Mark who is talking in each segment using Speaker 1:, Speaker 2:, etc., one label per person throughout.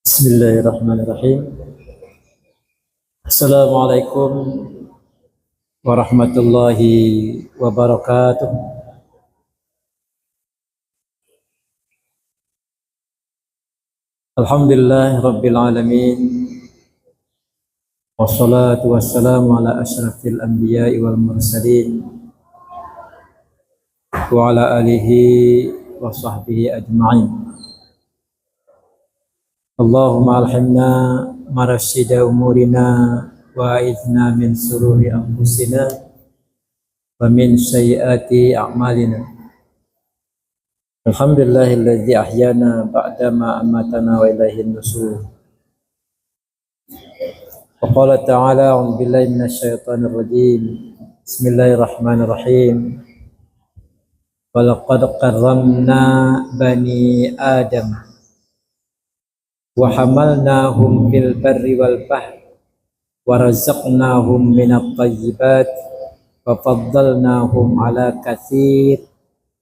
Speaker 1: Bismillahirrahmanirrahim. Assalamualaikum warahmatullahi wabarakatuh. Alhamdulillah rabbil alamin. Wassalatu wassalamu ala asyrafil anbiya'i wal mursalin wa ala alihi wa sahbihi ajma'in. Allahumma alhimna marashida umurina wa a'idna min sururi anfusina wa min sayyiati a'malina. Alhamdulillahilladzi ahyana ba'dama amatana wa ilaihin nusur. Wa qala ta'ala a'udzu billahi minasyaitonir rajim. Bismillahirrahmanirrahim. Wa laqad karramna bani Adam wa hamalnahum fil barri wal bahri wa razaqnahum minat thayyibat wa faddalnahum ala katsir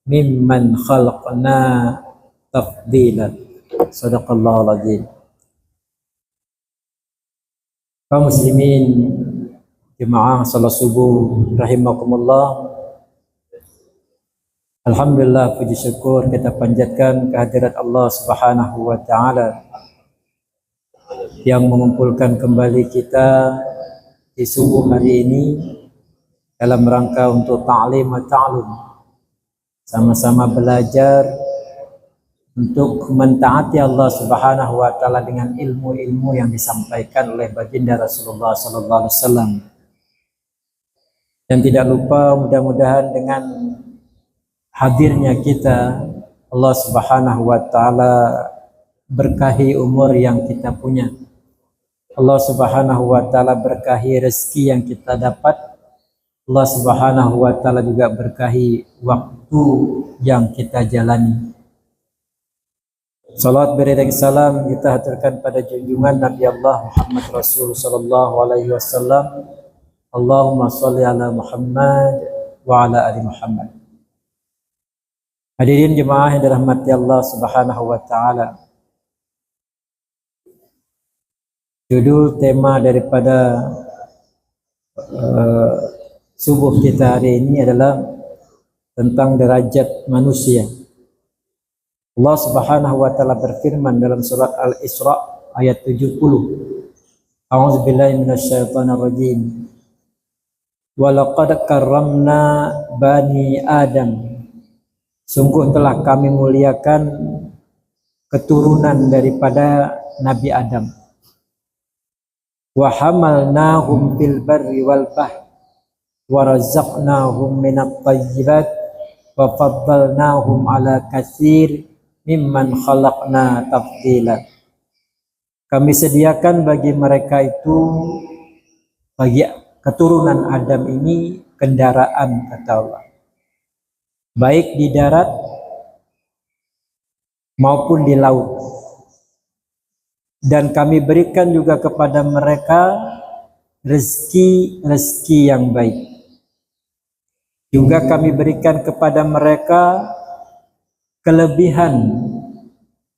Speaker 1: mimman khalaqna tafdilan. Sadaqallahul azim. Kaum muslimin jemaah salat subuh rahimakumullah. Alhamdulillah, puji syukur kita panjatkan kehadirat Allah Subhanahu wa taala yang mengumpulkan kembali kita di subuh hari ini dalam rangka untuk ta'lim wa ta'lum, sama-sama belajar untuk mentaati Allah Subhanahu wa taala dengan ilmu-ilmu yang disampaikan oleh baginda Rasulullah sallallahu alaihi wasallam. Dan tidak lupa mudah-mudahan dengan hadirnya kita, Allah Subhanahu wa taala berkahi umur yang kita punya. Allah Subhanahu wa taala berkahi rezeki yang kita dapat. Allah Subhanahu wa taala juga berkahi waktu yang kita jalani. Salat beriring salam kita haturkan pada junjungan Nabi Allah Muhammad Rasul sallallahu alaihi wasallam. Allahumma shalli ala Muhammad wa ala ali Muhammad. Hadirin jemaah yang dirahmati Allah Subhanahu wa taala. Judul tema daripada subuh kita hari ini adalah tentang derajat manusia. Allah Subhanahu wa taala berfirman dalam surat Al-Isra ayat 70. A'udzubillahi minasyaitonir rajim. Wa laqad karramna bani Adam. Sungguh telah kami muliakan keturunan daripada Nabi Adam. Wa hamalnahum fil barri wal bahri wa razaqnahum minat thayyibat wa faddalnahum ala katsir mimman khalaqna tafdila. Kami sediakan bagi mereka itu, bagi keturunan Adam ini, kendaraan, kata Allah, baik di darat maupun di laut. Dan kami berikan juga kepada mereka rezeki yang baik. Juga kami berikan kepada mereka kelebihan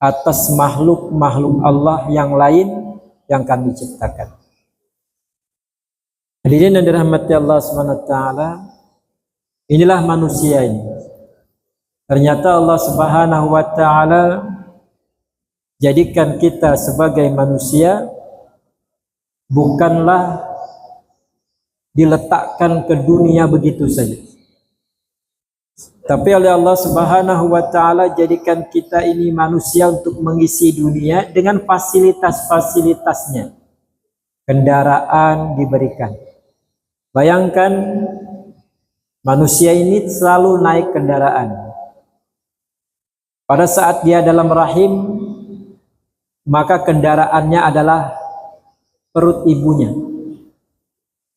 Speaker 1: atas makhluk-makhluk Allah yang lain yang kami ciptakan. Hadirin yang dirahmati Allah SWT, inilah manusia ini. Ternyata Allah Subhanahu wa taala jadikan kita sebagai manusia bukanlah diletakkan ke dunia begitu saja, tapi oleh Allah Subhanahu wa taala jadikan kita ini manusia untuk mengisi dunia dengan fasilitas-fasilitasnya. Kendaraan diberikan. Bayangkan manusia ini selalu naik kendaraan. Pada saat dia dalam rahim, maka kendaraannya adalah perut ibunya.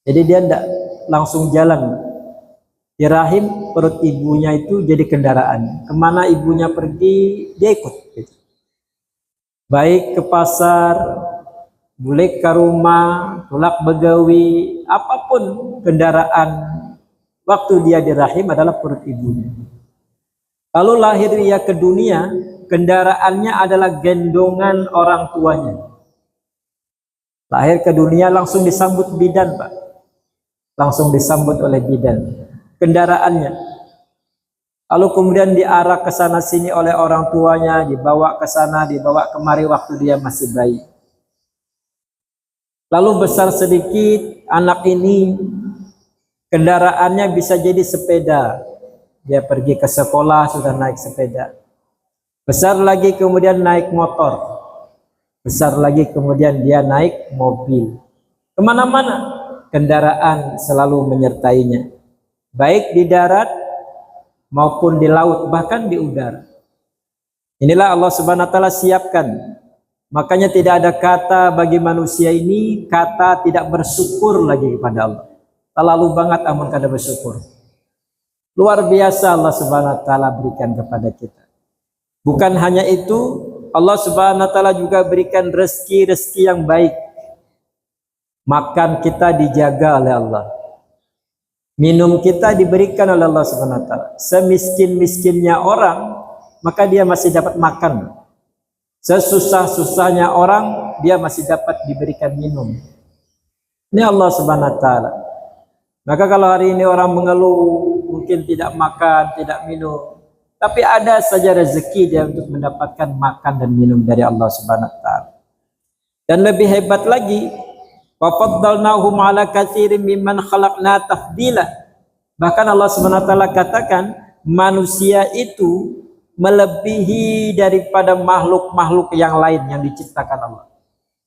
Speaker 1: Jadi dia tidak langsung jalan. Di rahim perut ibunya itu jadi kendaraan. Kemana ibunya pergi, dia ikut. Gitu. Baik ke pasar, boleh ke rumah, tulak begawi, apapun kendaraan waktu dia di rahim adalah perut ibunya. Lalu lahir dia ke dunia, kendaraannya adalah gendongan orang tuanya. Lahir ke dunia langsung disambut bidan, Pak. Langsung disambut oleh bidan. Kendaraannya. Lalu kemudian diarah ke sana sini oleh orang tuanya, dibawa ke sana, dibawa kemari waktu dia masih bayi. Lalu besar sedikit, anak ini kendaraannya bisa jadi sepeda. Dia pergi ke sekolah sudah naik sepeda. Besar lagi kemudian naik motor. Besar lagi kemudian dia naik mobil. Kemana-mana kendaraan selalu menyertainya. Baik di darat maupun di laut, bahkan di udara. Inilah Allah Subhanahu wa taala siapkan. Makanya tidak ada kata bagi manusia ini kata tidak bersyukur lagi kepada Allah. Terlalu banget amun kada bersyukur. Luar biasa Allah Subhanahu wa taala berikan kepada kita. Bukan hanya itu, Allah Subhanahu wa taala juga berikan rezeki-rezeki yang baik. Makan kita dijaga oleh Allah. Minum kita diberikan oleh Allah Subhanahu wa taala. Semiskin-miskinnya orang, maka dia masih dapat makan. Sesusah-susahnya orang, dia masih dapat diberikan minum. Ini Allah Subhanahu wa taala. Maka kalau hari ini orang mengeluh, mungkin tidak makan, tidak minum, tapi ada saja rezeki dia untuk mendapatkan makan dan minum dari Allah Subhanahu wa taala. Dan lebih hebat lagi, wa faddalnahum ala katsirin mimman khalaqna tafdila. Bahkan Allah Subhanahu wa taala katakan manusia itu melebihi daripada makhluk-makhluk yang lain yang diciptakan Allah.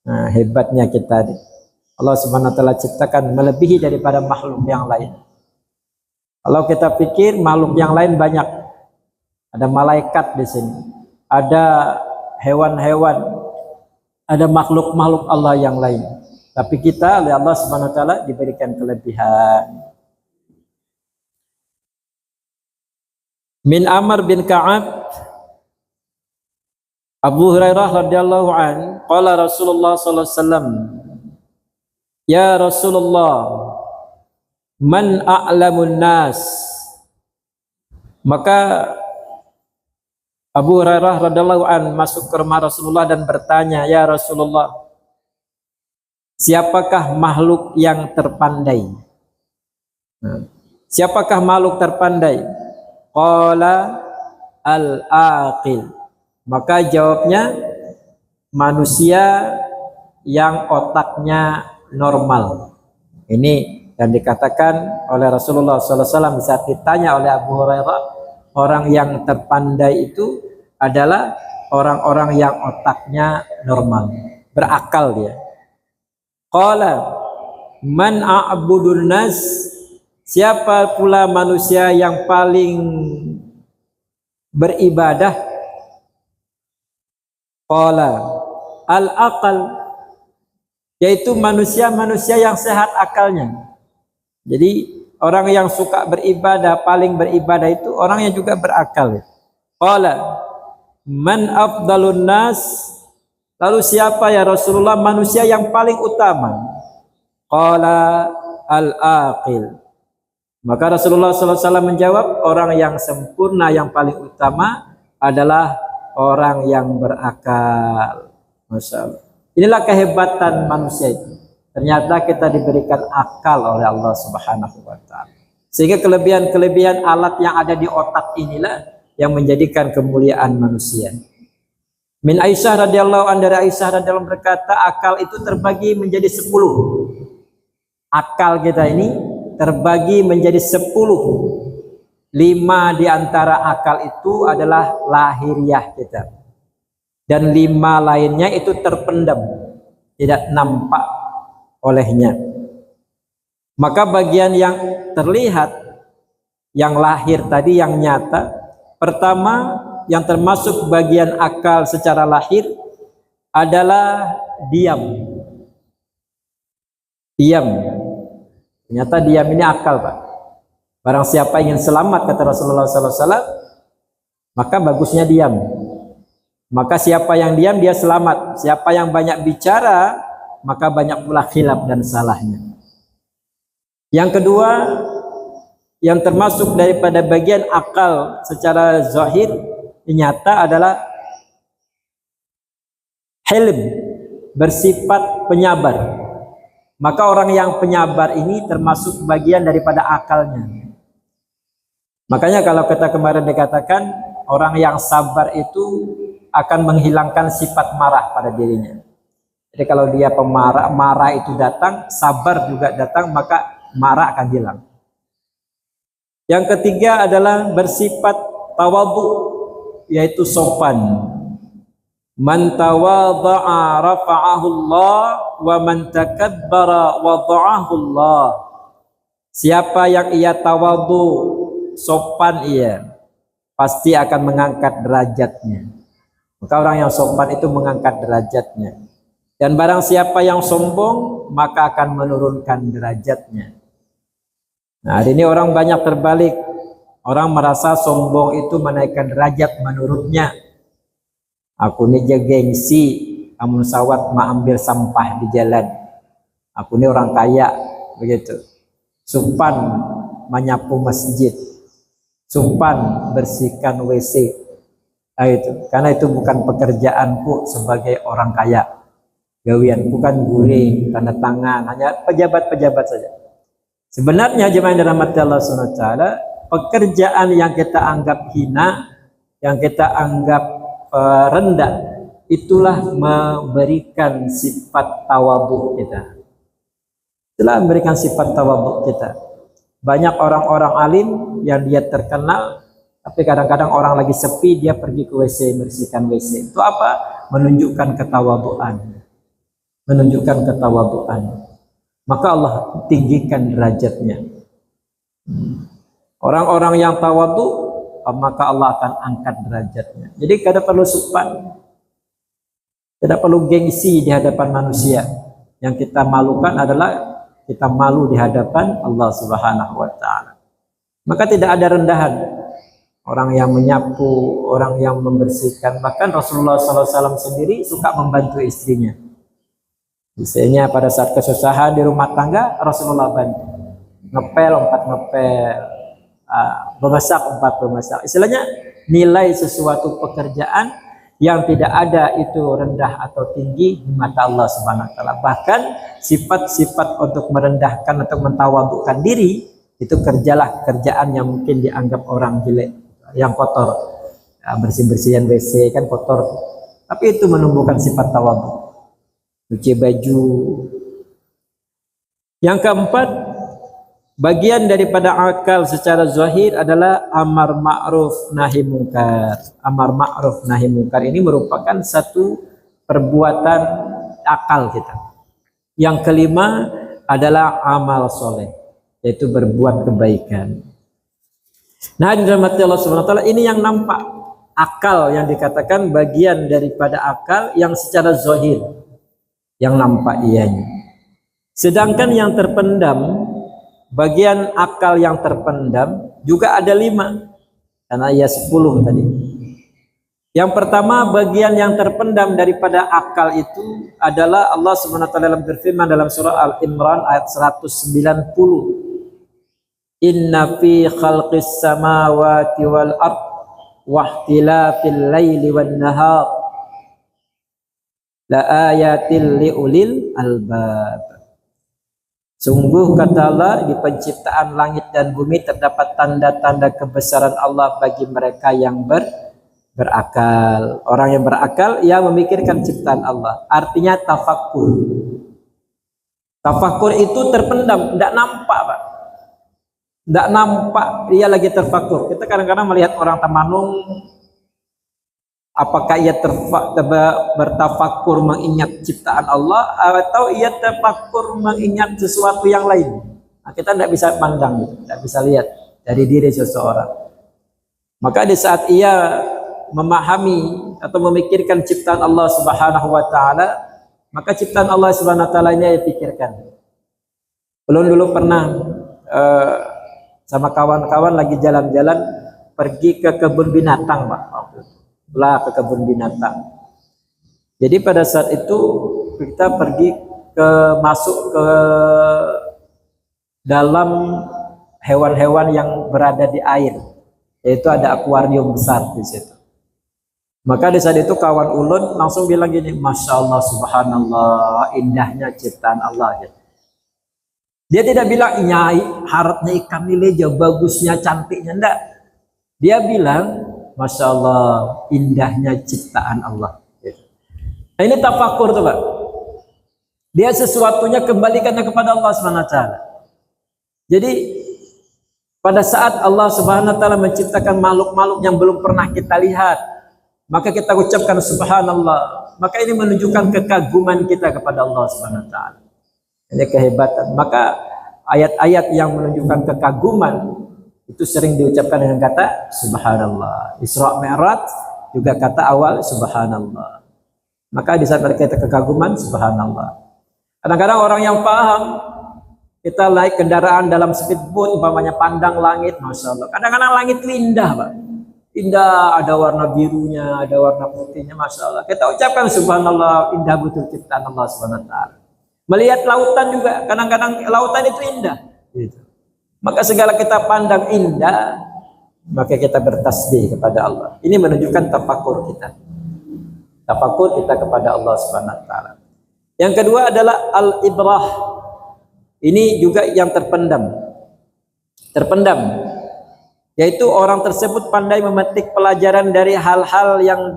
Speaker 1: Nah, hebatnya kita ini. Allah Subhanahu wa taala ciptakan melebihi daripada makhluk yang lain. Kalau kita pikir makhluk yang lain banyak. Ada malaikat di sini. Ada hewan-hewan. Ada makhluk-makhluk Allah yang lain. Tapi kita oleh Allah Subhanahu wa taala diberikan kelebihan. Min Amr bin Ka'ab Abu Hurairah radhiyallahu an qala Rasulullah sallallahu alaihi wasallam ya Rasulullah man a'lamun nas. Maka Abu Hurairah radhiyallahu an masuk ke rumah Rasulullah dan bertanya, ya Rasulullah, siapakah makhluk yang terpandai? Siapakah makhluk terpandai? Qala al-aqil. Maka jawabnya manusia yang otaknya normal. Ini yang dikatakan oleh Rasulullah SAW saat ditanya oleh Abu Hurairah, orang yang terpandai itu adalah orang-orang yang otaknya normal, berakal dia. Qala man a'budun nas. Siapa pula manusia yang paling beribadah? Qala al-aqal, yaitu manusia-manusia yang sehat akalnya. Jadi orang yang suka beribadah, paling beribadah itu orang yang juga berakal. Qala man afdalun nas. Lalu siapa ya Rasulullah manusia yang paling utama? Qala al-aqil. Maka Rasulullah SAW menjawab, orang yang sempurna yang paling utama adalah orang yang berakal. Masya Allah. Inilah kehebatan manusia itu. Ternyata kita diberikan akal oleh Allah Subhanahu wa taala. Sehingga kelebihan-kelebihan alat yang ada di otak inilah yang menjadikan kemuliaan manusia. Min Aisyah radhiyallahu anha, dari Aisyah radhiyallahu berkata, akal itu terbagi menjadi 10. Akal kita ini terbagi menjadi 10. 5 di antara akal itu adalah lahiriah kita. Dan 5 lainnya itu terpendam, tidak nampak olehnya. Maka bagian yang terlihat, yang lahir tadi, yang nyata, pertama yang termasuk bagian akal secara lahir adalah diam. Diam. Ternyata diam ini akal, Pak. Barang siapa ingin selamat, kata Rasulullah SAW, maka bagusnya diam. Maka siapa yang diam dia selamat. Siapa yang banyak bicara, maka banyak pula khilaf dan salahnya. Yang kedua, yang termasuk daripada bagian akal secara zahir nyata adalah hilm, bersifat penyabar. Maka orang yang penyabar ini termasuk bagian daripada akalnya. Makanya kalau kita kemarin dikatakan orang yang sabar itu akan menghilangkan sifat marah pada dirinya. Jadi kalau dia pemarah, marah itu datang, sabar juga datang, maka marah akan hilang. Yang ketiga adalah bersifat tawadhu, yaitu sopan. Man tawadha'a rafa'ahu Allah wa man takabbara wada'ahu Allah. Siapa yang ia tawadhu, sopan ia, pasti akan mengangkat derajatnya. Maka orang yang sopan itu mengangkat derajatnya. Dan barang siapa yang sombong, maka akan menurunkan derajatnya. Nah, hari ini orang banyak terbalik. Orang merasa sombong itu menaikkan derajat menurutnya. Aku ini gengsi, kamu sawat mau ambil sampah di jalan. Aku ini orang kaya, begitu. Sopan menyapu masjid. Sopan bersihkan WC. Nah, itu. Karena itu bukan pekerjaanku sebagai orang kaya. Gawian bukan guring, tanda tangan, hanya pejabat-pejabat saja. Sebenarnya jemaah yang dirahmati Allah Subhanahu wa taala, pekerjaan yang kita anggap hina, yang kita anggap rendah, itulah memberikan sifat tawadhu kita. Itulah memberikan sifat tawadhu kita. Banyak orang-orang alim yang dia terkenal, tapi kadang-kadang orang lagi sepi, dia pergi ke WC, bersihkan WC. Itu apa? Menunjukkan ketawadhuan. Menunjukkan ketawadhuan. Maka Allah tinggikan derajatnya. Orang-orang yang tawadhu, maka Allah akan angkat derajatnya. Jadi tidak perlu sopan, tidak perlu gengsi di hadapan manusia. Yang kita malukan adalah kita malu di hadapan Allah Subhanahu wa taala. Maka tidak ada rendahan. Orang yang menyapu, orang yang membersihkan, bahkan Rasulullah SAW sendiri suka membantu istrinya. Misalnya pada saat kesusahan di rumah tangga, Rasulullah bantu. Ngepel, empat ngepel, memasak, empat memasak. Istilahnya nilai sesuatu pekerjaan yang tidak ada itu rendah atau tinggi di mata Allah Subhanahu wa taala. Bahkan sifat-sifat untuk merendahkan atau mentawadhukan diri itu kerjalah kerjaan yang mungkin dianggap orang jelek, yang kotor. Bersih-bersihan WC kan kotor. Tapi itu menumbuhkan sifat tawadhu. Cuci baju. Yang keempat, bagian daripada akal secara zahir adalah amar ma'ruf nahi mungkar. Amar ma'ruf nahi mungkar ini merupakan satu perbuatan akal kita. Yang kelima adalah amal soleh, yaitu berbuat kebaikan. Nah, di dalam hati Allah Subhanahu wa taala ini yang nampak akal, yang dikatakan bagian daripada akal yang secara zahir, yang nampak ianya. Sedangkan yang terpendam, bagian akal yang terpendam juga ada 5, karena ia 10 tadi. Yang pertama, bagian yang terpendam daripada akal itu adalah Allah Subhanahu wa taala berfirman dalam surah Al-Imran ayat 190. Inna fi khalqis samawati wal ard wa ikhtilafil laili wan nahar la ayatil liulil albab. Sungguh kata Allah, di penciptaan langit dan bumi terdapat tanda-tanda kebesaran Allah bagi mereka yang berakal. Orang yang berakal ia memikirkan ciptaan Allah. Artinya tafakkur. Tafakkur itu terpendam, tidak nampak, Pak. Tidak nampak dia lagi terfakur. Kita kadang-kadang melihat orang tamanung, apakah ia bertafakur mengingat ciptaan Allah atau ia terfakur mengingat sesuatu yang lain. Nah, kita tidak bisa pandang, tidak bisa lihat dari diri seseorang. Maka di saat ia memahami atau memikirkan ciptaan Allah Subhanahu wa taala, maka ciptaan Allah Subhanahu wa taala ini ia pikirkan. Ulun dulu pernah sama kawan-kawan lagi jalan-jalan pergi ke kebun binatang, Pak. Lah ke kebun binatang. Jadi pada saat itu kita pergi masuk ke dalam hewan-hewan yang berada di air, yaitu ada akuarium besar di situ. Maka di saat itu kawan ulun langsung bilang gini, Masya Allah, Subhanallah, indahnya ciptaan Allah. Dia tidak bilang, nyai, harapnya ikan lele jauh bagusnya, cantiknya, enggak. Dia bilang, Masya Allah, indahnya ciptaan Allah. Nah ini tafakur tuh Pak. Dia sesuatunya kembalikannya kepada Allah SWT. Jadi pada saat Allah SWT menciptakan makhluk-makhluk yang belum pernah kita lihat, maka kita ucapkan subhanallah. Maka ini menunjukkan kekaguman kita kepada Allah SWT. Ini kehebatan. Maka ayat-ayat yang menunjukkan kekaguman itu sering diucapkan dengan kata subhanallah. Isra Mi'raj juga kata awal subhanallah. Maka di saat mereka kekaguman subhanallah. Kadang-kadang orang yang paham, kita naik kendaraan dalam speedboat, umpamanya pandang langit, Masya Allah. Kadang-kadang langit itu indah, Pak. Indah, ada warna birunya, ada warna putihnya, Masya Allah. Kita ucapkan subhanallah, indah betul ciptaan Allah SWT. Melihat lautan juga, kadang-kadang lautan itu indah. Gitu. Maka segala kita pandang indah, maka kita bertasbih kepada Allah. Ini menunjukkan tafakur kita. Tafakur kita kepada Allah SWT. Yang kedua adalah al-ibrah. Ini juga yang terpendam. Terpendam. Yaitu orang tersebut pandai memetik pelajaran dari hal-hal yang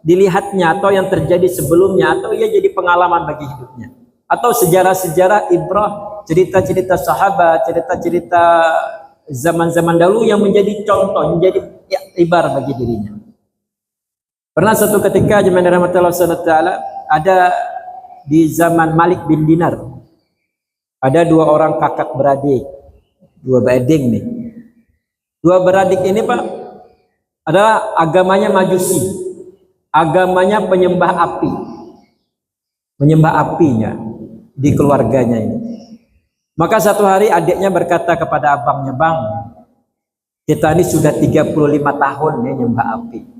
Speaker 1: dilihatnya atau yang terjadi sebelumnya, atau ia jadi pengalaman bagi hidupnya, atau sejarah-sejarah ibrah, cerita-cerita sahabat, cerita-cerita zaman-zaman dahulu yang menjadi contoh, menjadi iktibar bagi dirinya. Pernah satu ketika zaman rahmatullah sallallahu alaihi ada di zaman Malik bin Dinar, ada dua orang kakak beradik, dua bading nih. Dua beradik ini Pak adalah agamanya Majusi, agamanya penyembah api, menyembah apinya di keluarganya ini. Maka satu hari adiknya berkata kepada abangnya, Bang, kita ini sudah 35 tahun nih nyembah api.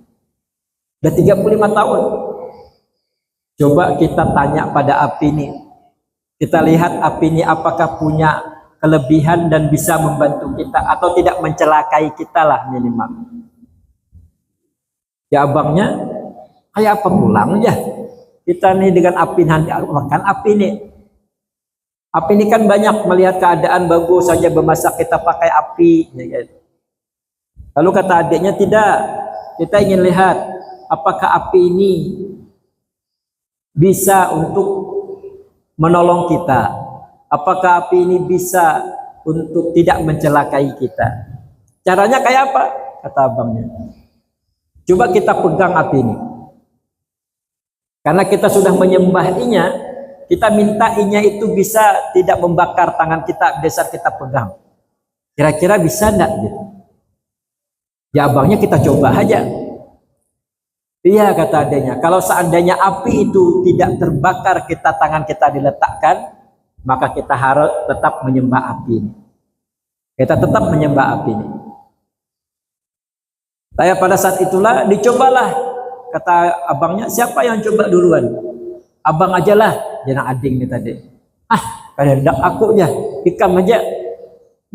Speaker 1: Sudah 35 tahun. Coba kita tanya pada api ini. Kita lihat api ini apakah punya kelebihan dan bisa membantu kita atau tidak mencelakai kita lah minimal. Ya abangnya, kayak apa pulang aja. Kita nih dengan api nanti makan api nih. Api ini kan banyak, melihat keadaan bagus saja bermasak kita pakai api. Lalu kata adiknya, tidak, kita ingin lihat apakah api ini bisa untuk menolong kita, apakah api ini bisa untuk tidak mencelakai kita. Caranya kayak apa? Kata abangnya, coba kita pegang api ini, karena kita sudah menyembahnya, kita mintainya itu bisa tidak membakar tangan kita dasar kita pegang. Kira-kira bisa enggak gitu? Ya abangnya, kita coba aja. Iya kata adanya, kalau seandainya api itu tidak terbakar, tangan kita diletakkan, maka kita harus tetap menyembah api ini. Kita tetap menyembah api ini. Saya pada saat itulah dicobalah, kata abangnya, siapa yang coba duluan? Abang aja lah, jangan ading nih tadi. Kadang aku ya, ikam aja.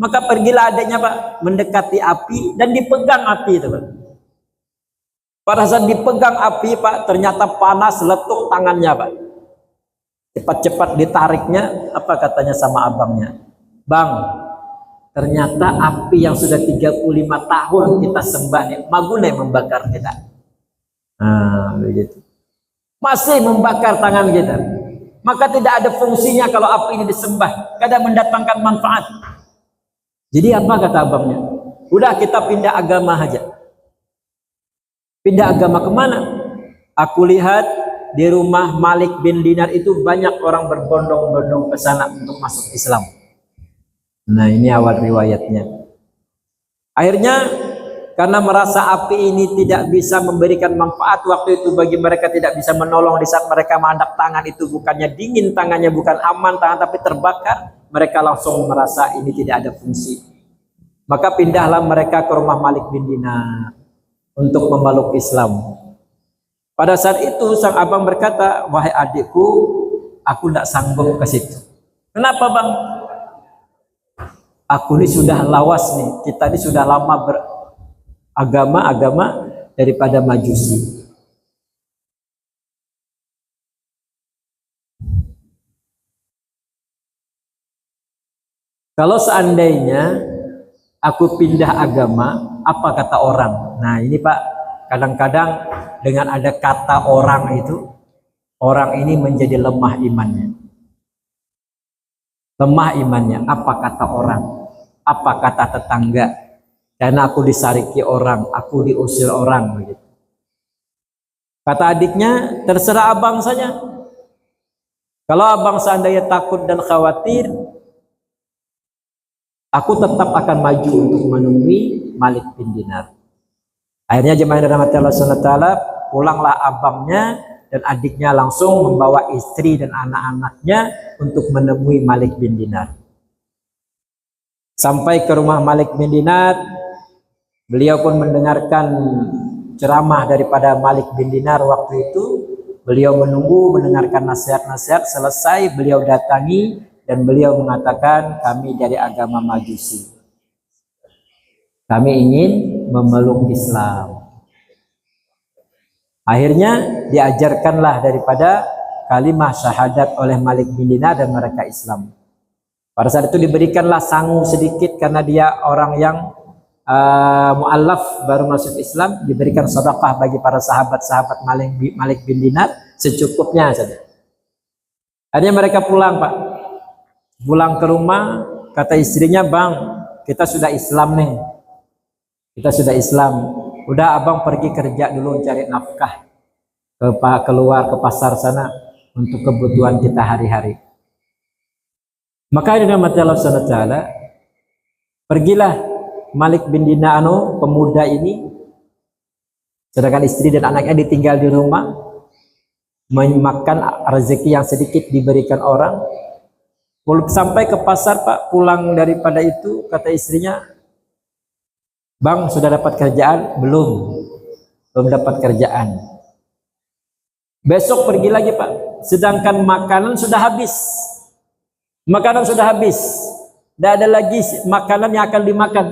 Speaker 1: Maka pergilah adiknya Pak, mendekati api dan dipegang api itu Pak. Pada saat dipegang api Pak, ternyata panas, letuk tangannya Pak. Cepat-cepat ditariknya, apa katanya sama abangnya, Bang, ternyata api yang sudah 35 tahun kita sembah nih, magune membakar kita. Nah, begitu. Masih membakar tangan kita. Maka tidak ada fungsinya kalau api ini disembah, kadang mendatangkan manfaat. Jadi apa kata abangnya? Udah kita pindah agama aja. Pindah agama kemana? Aku lihat di rumah Malik bin Dinar itu banyak orang berbondong-bondong ke sana untuk masuk Islam. Nah ini awal riwayatnya. Akhirnya karena merasa api ini tidak bisa memberikan manfaat waktu itu bagi mereka, tidak bisa menolong di saat mereka mengangkat tangan itu, bukannya dingin tangannya, bukan aman tangan tapi terbakar, mereka langsung merasa ini tidak ada fungsi. Maka pindahlah mereka ke rumah Malik bin Dinar untuk memeluk Islam. Pada saat itu sang abang berkata, wahai adikku, aku tidak sanggup ke situ. Kenapa bang? Aku ini sudah lawas nih, kita ini sudah lama beragama daripada Majusi. Kalau seandainya aku pindah agama, apa kata orang? Nah ini Pak, kadang-kadang dengan ada kata orang itu, orang ini menjadi lemah imannya. Lemah imannya, apa kata orang? Apa kata tetangga? Karena aku disariki orang, aku diusir orang begitu. Kata adiknya, terserah abang saja. Kalau abang seandainya takut dan khawatir, aku tetap akan maju untuk menemui Malik bin Dinar. Akhirnya jemaah yang dirahmati Allah Subhanahu wa taala, pulanglah abangnya dan adiknya langsung membawa istri dan anak-anaknya untuk menemui Malik bin Dinar. Sampai ke rumah Malik bin Dinar, beliau pun mendengarkan ceramah daripada Malik bin Dinar waktu itu. Beliau menunggu mendengarkan nasihat-nasihat, selesai beliau datangi dan beliau mengatakan, kami dari agama Majusi. Kami ingin memeluk Islam. Akhirnya diajarkanlah daripada kalimah syahadat oleh Malik bin Dinar dan mereka Islam. Pada saat itu diberikanlah sangu sedikit karena dia orang yang mu'allaf baru masuk Islam, diberikan sedekah bagi para sahabat-sahabat Malik bin Dinar secukupnya saja. Akhirnya mereka pulang Pak. Pulang ke rumah, kata istrinya, bang kita sudah Islam nih. Kita sudah Islam. Udah abang pergi kerja dulu cari nafkah, keluar ke pasar sana untuk kebutuhan kita hari-hari. Maka dengan mati Allah Subhanahu wa taala, pergilah Malik bin Dinar pemuda ini, sedangkan istri dan anaknya ditinggal di rumah, memakan rezeki yang sedikit diberikan orang. Sampai ke pasar Pak, pulang daripada itu, kata istrinya, bang sudah dapat kerjaan? Belum dapat kerjaan. Besok pergi lagi Pak, sedangkan makanan sudah habis. Makanan sudah habis, tidak ada lagi makanan yang akan dimakan.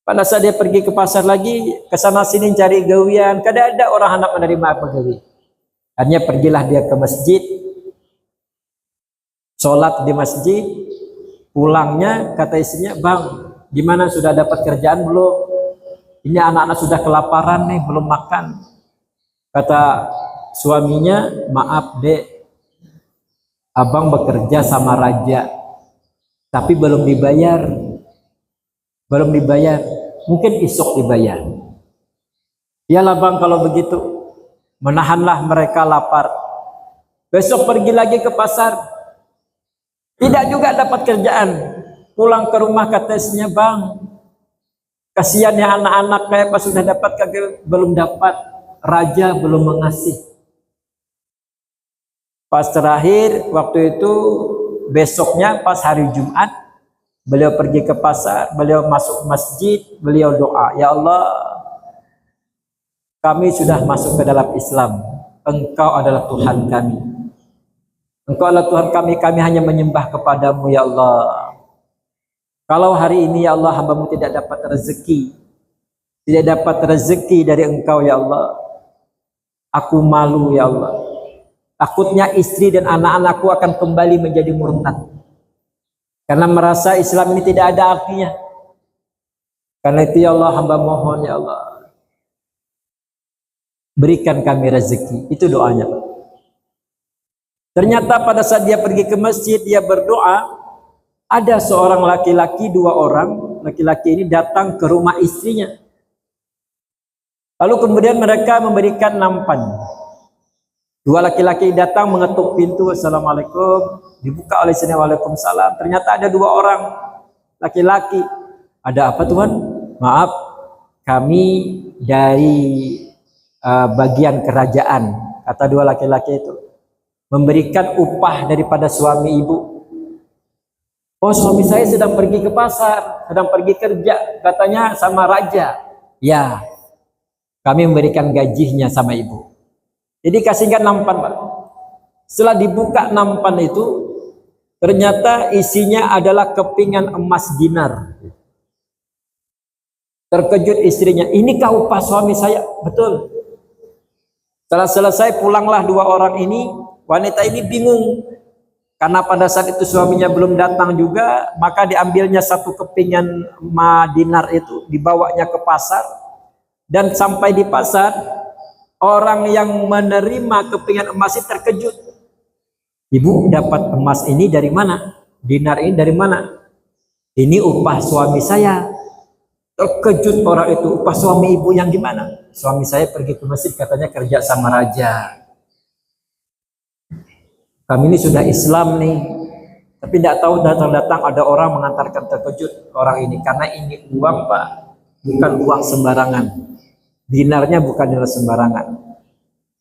Speaker 1: Pada saat dia pergi ke pasar lagi, ke sana sini cari gawian, kadang ada orang hendak menerima apa gawi. Akhirnya pergilah dia ke masjid, sholat di masjid, pulangnya kata istrinya, bang gimana sudah dapat kerjaan belum? Ini anak-anak sudah kelaparan nih, belum makan. Kata suaminya, maaf dek, abang bekerja sama raja, tapi belum dibayar. Belum dibayar, mungkin esok dibayar. Iyalah bang kalau begitu, menahanlah mereka lapar. Besok pergi lagi ke pasar, tidak juga dapat kerjaan. Pulang ke rumah katanya, bang kasihan ya anak-anak, kayak pas sudah dapat kagak, belum dapat, raja belum mengasih. Pas terakhir waktu itu, besoknya pas hari Jumat, beliau pergi ke pasar, beliau masuk masjid, beliau doa, ya Allah kami sudah masuk ke dalam Islam, Engkau adalah Tuhan kami, Engkau adalah Tuhan kami, kami hanya menyembah kepadamu ya Allah. Kalau hari ini ya Allah hambamu tidak dapat rezeki, tidak dapat rezeki dari Engkau ya Allah, aku malu ya Allah. Takutnya istri dan anak-anakku akan kembali menjadi murtad, karena merasa Islam ini tidak ada artinya. Karena itu ya Allah hamba mohon ya Allah, berikan kami rezeki. Itu doanya Pak. Ternyata pada saat dia pergi ke masjid, dia berdoa, ada seorang laki-laki, dua orang laki-laki ini datang ke rumah istrinya. Lalu kemudian mereka memberikan nampan. Dua laki-laki datang mengetuk pintu, assalamualaikum, dibuka oleh istrinya, waalaikumsalam. Ternyata ada dua orang laki-laki. Ada apa Tuhan? Maaf, kami dari bagian kerajaan, kata dua laki-laki itu, memberikan upah daripada suami ibu. Oh, suami saya sedang pergi ke pasar, sedang pergi kerja, katanya sama raja. Ya, kami memberikan gajinya sama ibu. Jadi kasihkan nampan, Pak. Setelah dibuka nampan itu, ternyata isinya adalah kepingan emas dinar. Terkejut istrinya, inikah upah suami saya? Betul. Setelah selesai, pulanglah dua orang ini. Wanita ini bingung, karena pada saat itu suaminya belum datang juga, maka diambilnya satu kepingan dinar itu, dibawanya ke pasar, dan sampai di pasar, orang yang menerima kepingan emas itu terkejut. Ibu dapat emas ini dari mana? Dinar ini dari mana? Ini upah suami saya. Terkejut orang itu, upah suami ibu yang gimana? Suami saya pergi ke masjid, katanya kerja sama raja. Kami ini sudah Islam nih, tapi tidak tahu datang-datang ada orang mengantarkan, terkejut orang ini, karena ini uang, Pak, bukan uang sembarangan. Dinarnya bukan dinar sembarangan.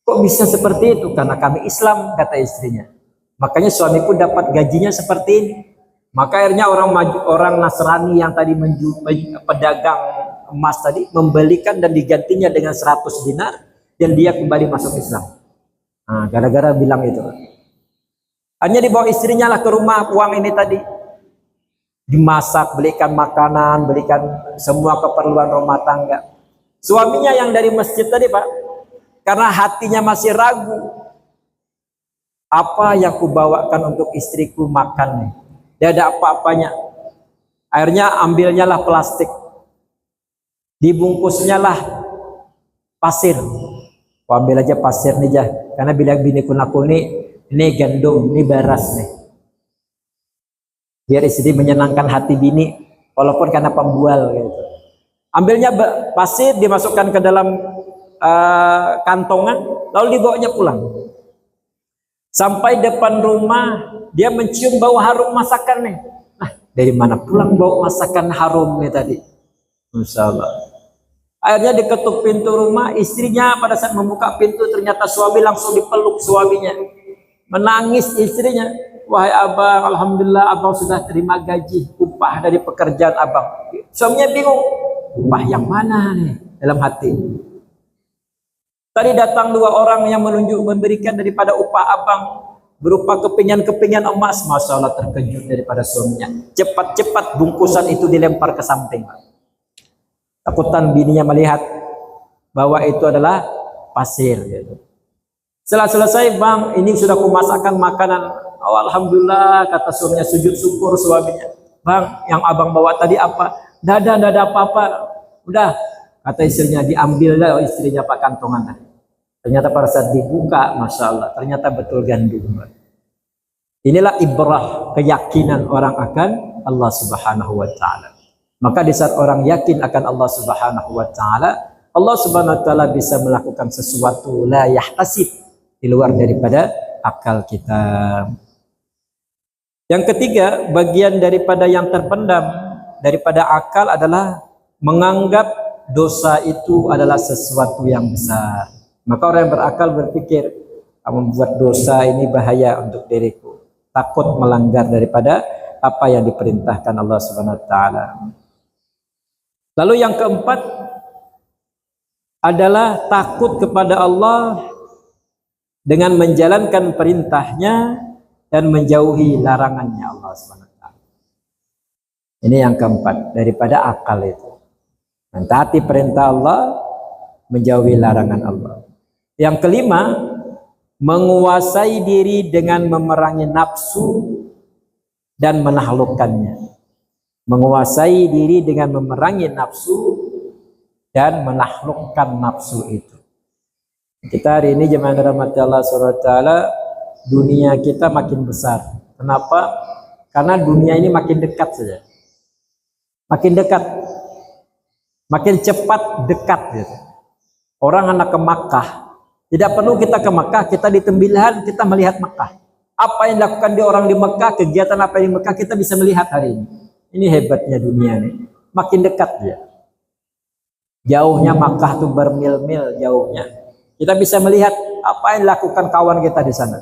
Speaker 1: Kok bisa seperti itu? Karena kami Islam, kata istrinya. Makanya suamiku dapat gajinya seperti ini. Maka akhirnya orang Nasrani yang tadi pedagang emas tadi membelikan dan digantinya dengan 100 dinar, dan dia kembali masuk Islam. Nah, gara-gara bilang itu. Hanya dibawa istrinya lah ke rumah uang ini tadi. Dimasak, belikan makanan, belikan semua keperluan rumah tangga. Suaminya yang dari masjid tadi, Pak, karena hatinya masih ragu. Apa yang kubawakan untuk istriku makan nih? Dia ada apa-apanya. Akhirnya ambilnya lah plastik. Dibungkusnya lah pasir. Ambil aja pasir nih, jah. Karena bilang biniku aku ini gandum, ini beras nih. Biar istri menyenangkan hati bini, walaupun karena pembual gitu. Ambilnya pasir, dimasukkan ke dalam kantongan, lalu dibawanya pulang. Sampai depan rumah, dia mencium bau harum masakan nih. Nah, dari mana pulang bau masakan harum nih tadi? Masya Allah. Akhirnya diketuk pintu rumah, istrinya pada saat membuka pintu, ternyata suami langsung dipeluk suaminya. Menangis istrinya, wahai abang, alhamdulillah abang sudah terima gaji, upah dari pekerjaan abang. Suaminya bingung, upah yang mana nih dalam hati. Tadi datang dua orang yang memberikan daripada upah abang, berupa kepingan-kepingan emas. Masya Allah, terkejut daripada suaminya. Cepat-cepat bungkusan itu dilempar ke samping. Takutan bininya melihat bahwa itu adalah pasir gitu. Setelah selesai, bang, ini sudah kumasakkan makanan. Oh, alhamdulillah, kata suaminya, sujud syukur suaminya. Bang, yang abang bawa tadi apa? Tidak ada apa-apa. Udah, kata istrinya, diambil lah istrinya pak kantongan. Ternyata pada saat dibuka, masya Allah, ternyata betul gandum. Inilah ibrah, keyakinan orang akan Allah Subhanahu wa Ta'ala. Maka di saat orang yakin akan Allah Subhanahu wa Ta'ala, Allah Subhanahu wa Ta'ala bisa melakukan sesuatu la yahtasib, di luar daripada akal kita. Yang ketiga, bagian daripada yang terpendam daripada akal adalah menganggap dosa itu adalah sesuatu yang besar. Maka orang yang berakal berpikir, membuat dosa ini bahaya untuk diriku, takut melanggar daripada apa yang diperintahkan Allah Subhanahu wa Ta'ala. Lalu yang keempat adalah takut kepada Allah dengan menjalankan perintahnya dan menjauhi larangannya Allah Subhanahu wa Ta'ala. Ini yang keempat daripada akal itu. Mentaati perintah Allah, menjauhi larangan Allah. Yang kelima, menguasai diri dengan memerangi nafsu dan menaklukkannya. Menguasai diri dengan memerangi nafsu dan menaklukkan nafsu itu. Kita hari ini jemaah rahmati Allah Subhanahu wa Ta'ala, dunia kita makin besar. Kenapa? Karena dunia ini makin dekat saja. Makin dekat. Makin cepat dekat gitu. Orang anak ke Makkah, tidak perlu kita ke Makkah, kita di Tembilahan kita melihat Makkah. Apa yang dilakukan di orang di Makkah, kegiatan apa yang di Makkah kita bisa melihat hari ini. Ini hebatnya dunia nih. Makin dekat dia. Jauhnya Makkah tuh bermil-mil jauhnya. Kita bisa melihat apa yang dilakukan kawan kita di sana.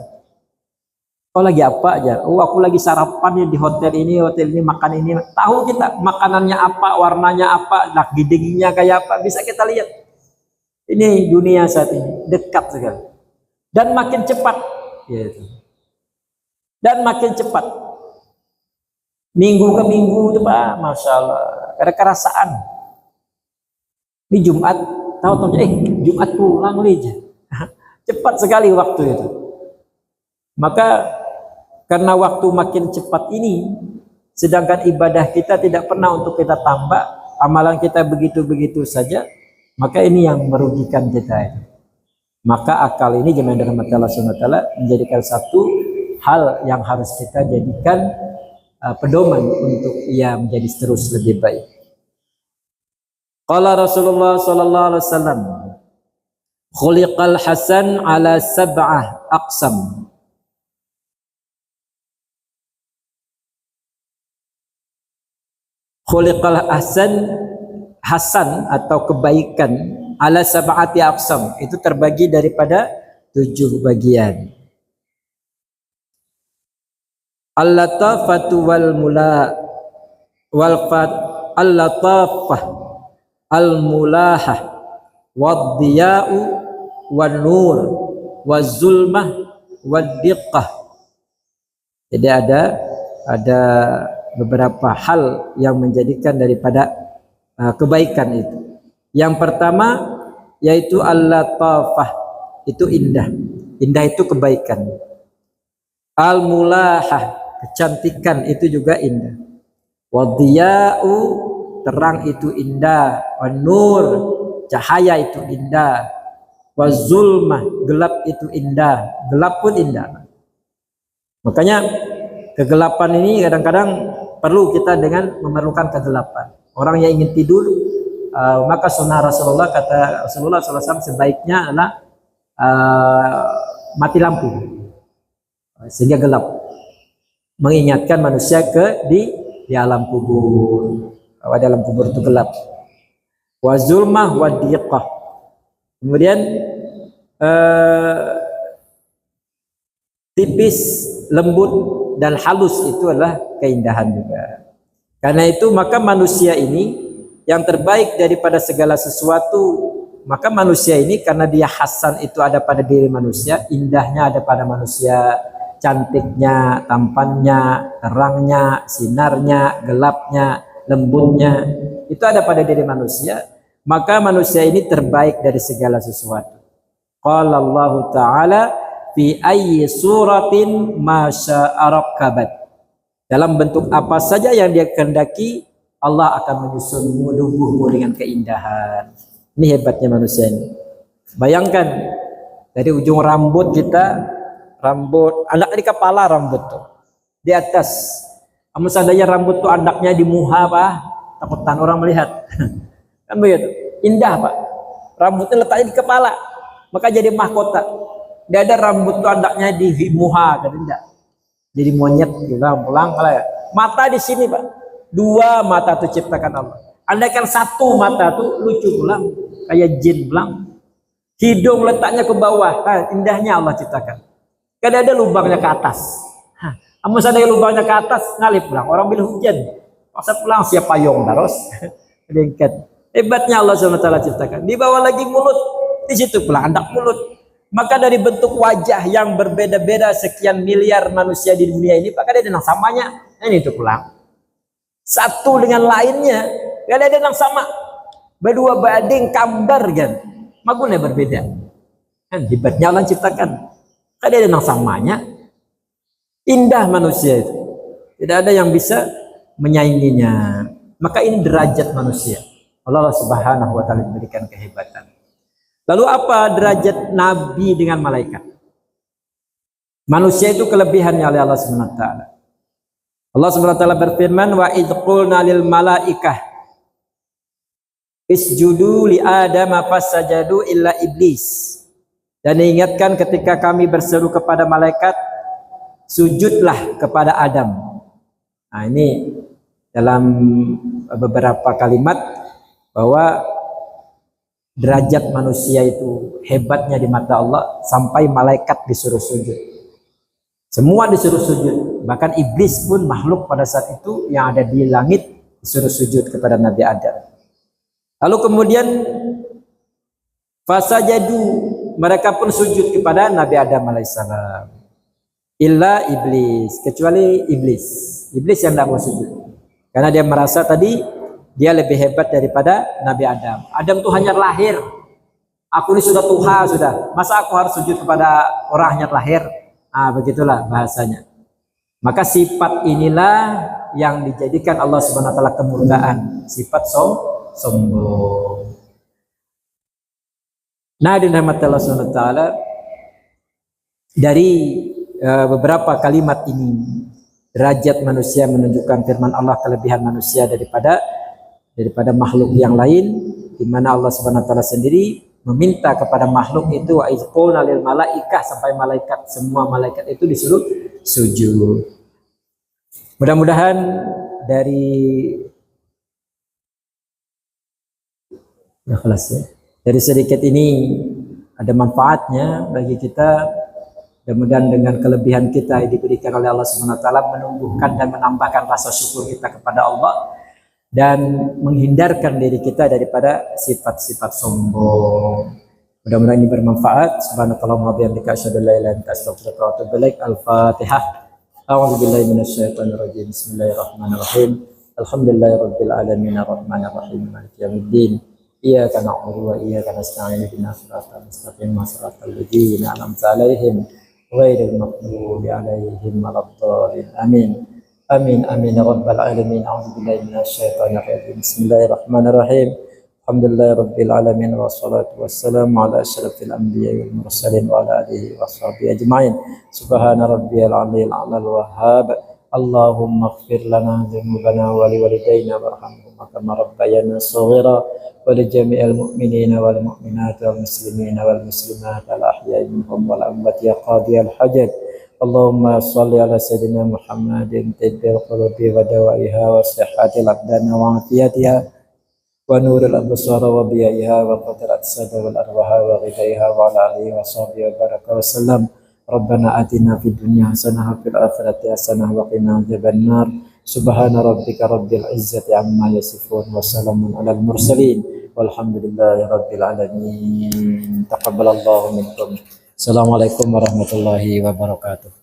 Speaker 1: Kau lagi apa aja? Oh, aku lagi sarapan di hotel ini, makan ini. Tahu kita makanannya apa, warnanya apa, dagingnya kayak apa, bisa kita lihat. Ini dunia saat ini dekat sekali dan makin cepat, gitu. Dan makin cepat. Minggu ke minggu itu Pak, masya Allah, ada kerasaan. Ini Jumat, tahu Jumat pulang aja. Cepat sekali waktu itu. Maka karena waktu makin cepat ini, sedangkan ibadah kita tidak pernah untuk kita tambah, amalan kita begitu-begitu saja, maka ini yang merugikan kita. Maka akal ini jemaah dirahmati Allah Subhanahu wa taala menjadikan satu hal yang harus kita jadikan pedoman untuk ia menjadi terus lebih baik. Qala Rasulullah sallallahu alaihi wasallam, khuliqal hasan ala sab'ah aqsam. Khuliqal hasan atau kebaikan ala sab'ati aqsam, itu terbagi daripada 7 bagian. Al-latafatu wal mula wal fat al-latafah al-mulahah wad diya'u wan nur waz zulmah wad diqqah. Jadi ada beberapa hal yang menjadikan daripada kebaikan itu. Yang pertama yaitu al-latafah, itu indah. Indah itu kebaikan. Al-mulahah, kecantikan, itu juga indah. Wadiya'u, terang itu indah. Wan-nur, cahaya itu indah. Wazulmah, gelap itu indah. Gelap pun indah. Makanya kegelapan ini kadang-kadang perlu kita dengan memerlukan kegelapan. Orang yang ingin tidur, maka sunnah Rasulullah, kata Rasulullah SAW, sebaiknya adalah mati lampu sehingga gelap, mengingatkan manusia di alam kubur. Bahwa di alam kubur itu gelap. Wa zulmah wa diqah. Kemudian tipis, lembut dan halus itu adalah keindahan juga. Karena itu maka manusia ini yang terbaik daripada segala sesuatu. Maka manusia ini karena dia hasan itu ada pada diri manusia, indahnya ada pada manusia, cantiknya, tampannya, terangnya, sinarnya, gelapnya, lembutnya, itu ada pada diri manusia. Maka manusia ini terbaik dari segala sesuatu. Qala Allah Ta'ala fi ayyi suratin ma syaa rakkabat. Dalam bentuk apa saja yang dia kehendaki, Allah akan menyusun tubuhmu dengan keindahan. Ini hebatnya manusia ini. Bayangkan dari ujung rambut kita, rambut anak di kepala, rambut tuh di atas. Kamu seandainya rambut tuh anaknya di muha, Pak, takutan orang melihat. Kan begitu. Indah, Pak. Rambutnya letaknya di kepala, maka jadi mahkota. Dia ada rambut tuh anaknya di muha, kan enggak. Jadi monyet pulang kalau ya. Mata di sini, Pak. 2 mata tuh ciptakan Allah. Andaikan 1 mata tuh lucu pulang, kayak jin pulang. Hidung letaknya ke bawah, indahnya Allah ciptakan. Kan ada lubangnya ke atas. Kamu sadar lubangnya ke atas, ngalip pulang. Orang bilang hujan, masa pulang siap payung terus. Hebatnya Allah SWT ciptakan. Di bawah lagi mulut, di situ pulang anak mulut. Maka dari bentuk wajah yang berbeda-beda sekian miliar manusia di dunia ini, maka ada yang samanya. Ini itu pulang. Satu dengan lainnya, gak ada yang sama. Berdua bading kambar kan, maguna berbeda. Kan hebatnya Allah ciptakan. Ada yang samanya. Indah manusia itu. Tidak ada yang bisa menyainginya. Maka ini derajat manusia. Allah Subhanahu wa taala memberikan kehebatan. Lalu apa derajat nabi dengan malaikat? Manusia itu kelebihannya oleh Allah Subhanahu wa taala. Allah Subhanahu wa taala berfirman, wa idz qulna lil malaikah isjudu li adama fasajadu illa iblis. Dan diingatkan ketika kami berseru kepada malaikat, sujudlah kepada Adam. Nah, ini dalam beberapa kalimat bahwa derajat manusia itu hebatnya di mata Allah sampai malaikat disuruh sujud. Semua disuruh sujud, bahkan iblis pun makhluk pada saat itu yang ada di langit disuruh sujud kepada Nabi Adam. Lalu kemudian fasajadu, mereka pun sujud kepada Nabi Adam alaihissalam. Illa iblis, kecuali iblis. Iblis yang tidak mau sujud. Karena dia merasa tadi dia lebih hebat daripada Nabi Adam. Adam tuh hanya lahir. Aku ini sudah Tuhan sudah. Masa aku harus sujud kepada orang hanya lahir? Begitulah bahasanya. Maka sifat inilah yang dijadikan Allah Subhanahu wa taala kemurkaan, sifat sombong. Nah, di rahmat Allah Subhanahu wa taala dari beberapa kalimat ini, derajat manusia menunjukkan firman Allah kelebihan manusia daripada makhluk yang lain, di mana Allah Subhanahu wa taala sendiri meminta kepada makhluk itu aizqulna lil malaikah, sampai malaikat, semua malaikat itu disuruh sujud. Mudah-mudahan dari sedikit ini ada manfaatnya bagi kita. Mudah-mudahan dengan kelebihan kita yang diberikan oleh Allah Subhanahu wa taala menumbuhkan dan menambahkan rasa syukur kita kepada Allah dan menghindarkan diri kita daripada sifat-sifat sombong. Mudah-mudahan ini bermanfaat. Subhanakallahumma wa bihamdika asyhadu an la ilaha illa anta astaghfiruka wa atubu ilaik. Al-Fatihah. A'udzu billahi minasyaitonir rajim. Bismillahirrahmanirrahim. Alhamdulillahirabbil alamin arrahmanir rahim maliki yaumiddin. Iyyaka na'budu wa iyyaka nasta'in ihdinas siratal mustaqim siratal ladzina an'amta 'alaihim ghairil maghdubi 'alaihim waladdallin. Amin. Amin amin ya rabbal alamin. A'udzubillahi minasyaitonir rajim. Bismillahirrahmanirrahim. Alhamdulillahirabbil alamin wassalatu wassalamu ala asyrafil anbiya'i wal mursalin wa ala alihi washabihi ajmain. Subhana rabbiyal 'aliyyil a'lal wahhab. Allahumma ighfir lana dzunubana wa liwalidayna warhamhuma kama rabbayana shaghira wa li jami'il mu'minina wal mu'minati wal muslimina wal muslimat al ahya'i minhum wal amwat ya qadiyal hajat. Allahumma shalli ala sayyidina Muhammadin tibbil qulubi wa dawaiha wa sihhatil abdana wa afiyatiha wa nuril absara wa biyaiha wa qadrat sada wal arwaha wa ghidaiha wa ala alihi wa sahbihi wa baraka wa sallam. Rabbana atina fid dunya hasanah wa fil akhirati hasanah wa qina adzabannar. Subhana rabbika rabbil izzati amma yasifun wa salamun alal mursalin walhamdulillahi rabbil alamin. Taqabbalallahu minkum. Assalamualaikum warahmatullahi wabarakatuh.